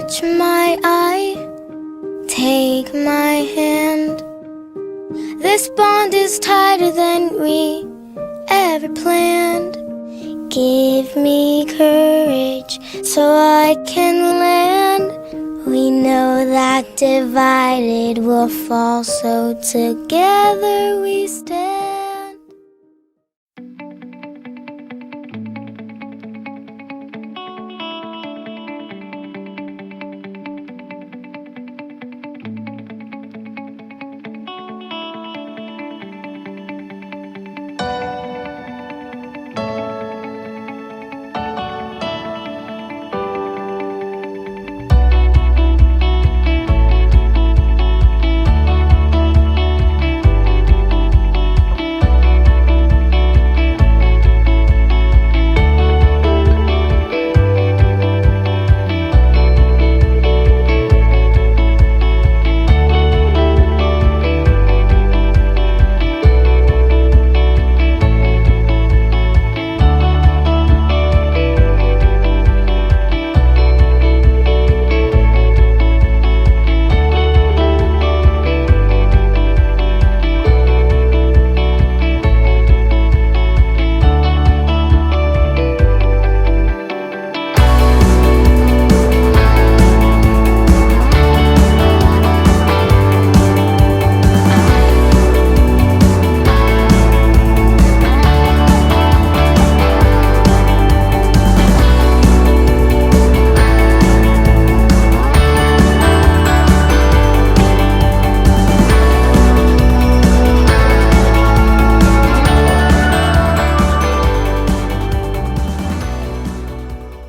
catch my eye, take my hand. This bond is tighter than we ever planned. Give me courage so I can land. We know that divided we'll fall, so together we stand.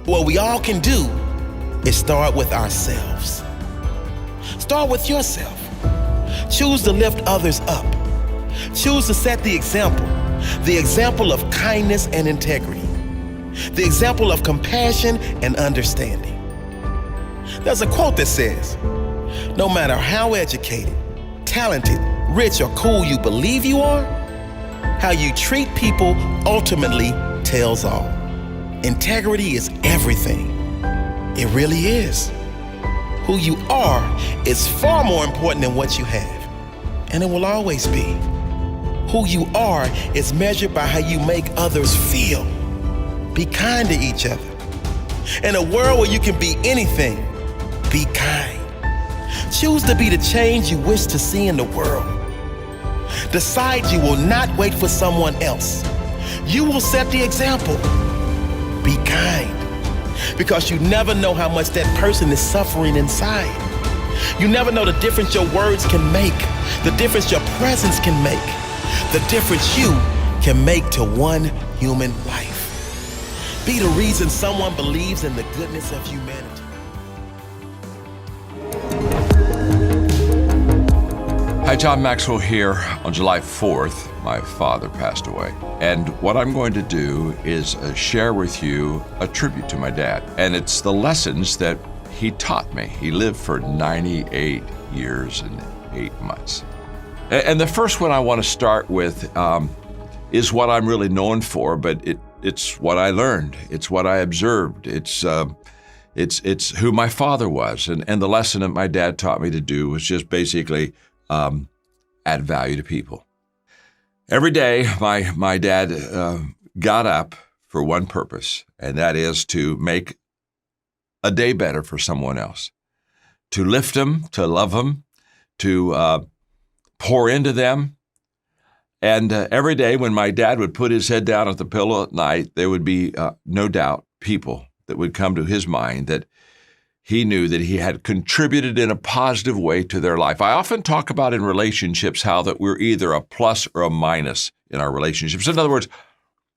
What we all can do is start with ourselves. Start with yourself. Choose to lift others up. Choose to set the example of kindness and integrity, the example of compassion and understanding. There's a quote that says, no matter how educated, talented, rich, or cool you believe you are, how you treat people ultimately tells all. Integrity is everything. It really is. Who you are is far more important than what you have, and it will always be. Who you are is measured by how you make others feel. Be kind to each other. In a world where you can be anything, be kind. Choose to be the change you wish to see in the world. Decide you will not wait for someone else. You will set the example. Be kind, because you never know how much that person is suffering inside. You never know the difference your words can make, the difference your presence can make, the difference you can make to one human life. Be the reason someone believes in the goodness of humanity. Hi, John Maxwell here. On July 4th, my father passed away. And what I'm going to do is share with you a tribute to my dad. And it's the lessons that he taught me. He lived for 98 years and 8 months. And the first one I want to start with is what I'm really known for, but it's what I learned. It's what I observed. It's who my father was. And the lesson that my dad taught me to do was just basically add value to people. Every day, my dad got up for one purpose, and that is to make a day better for someone else, to lift them, to love them, to pour into them. And every day when my dad would put his head down at the pillow at night, there would be no doubt people that would come to his mind that he knew that he had contributed in a positive way to their life. I often talk about in relationships how that we're either a plus or a minus in our relationships. In other words,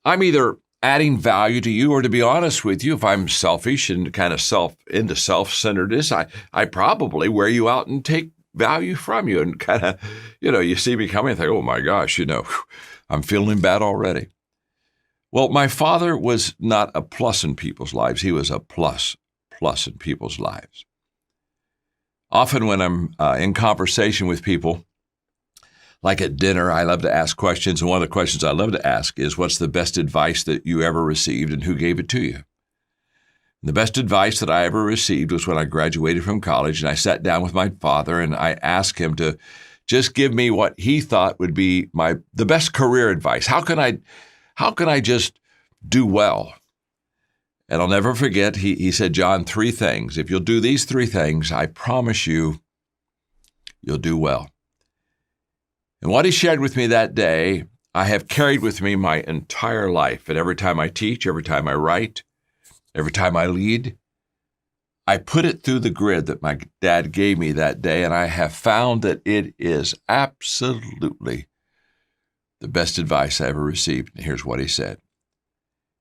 I'm either adding value to you, or to be honest with you, if I'm selfish and kind of into self-centeredness, I probably wear you out and take value from you and kind of, you see me coming and think, oh my gosh, I'm feeling bad already. Well, my father was not a plus in people's lives. He was a plus in people's lives. Often when I'm in conversation with people, like at dinner, I love to ask questions. And one of the questions I love to ask is, what's the best advice that you ever received and who gave it to you? The best advice that I ever received was when I graduated from college, and I sat down with my father and I asked him to just give me what he thought would be the best career advice. How can I just do well? And I'll never forget, he said, John, 3 things. If you'll do these 3 things, I promise you'll do well. And what he shared with me that day, I have carried with me my entire life. And every time I teach, every time I write, every time I lead, I put it through the grid that my dad gave me that day, and I have found that it is absolutely the best advice I ever received. And here's what he said.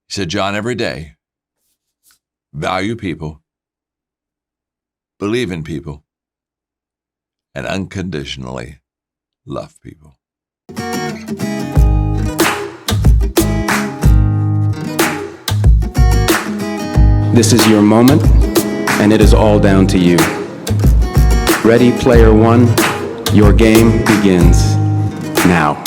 He said, John, every day, value people, believe in people, and unconditionally love people. This is your moment, and it is all down to you. Ready, player one, your game begins now.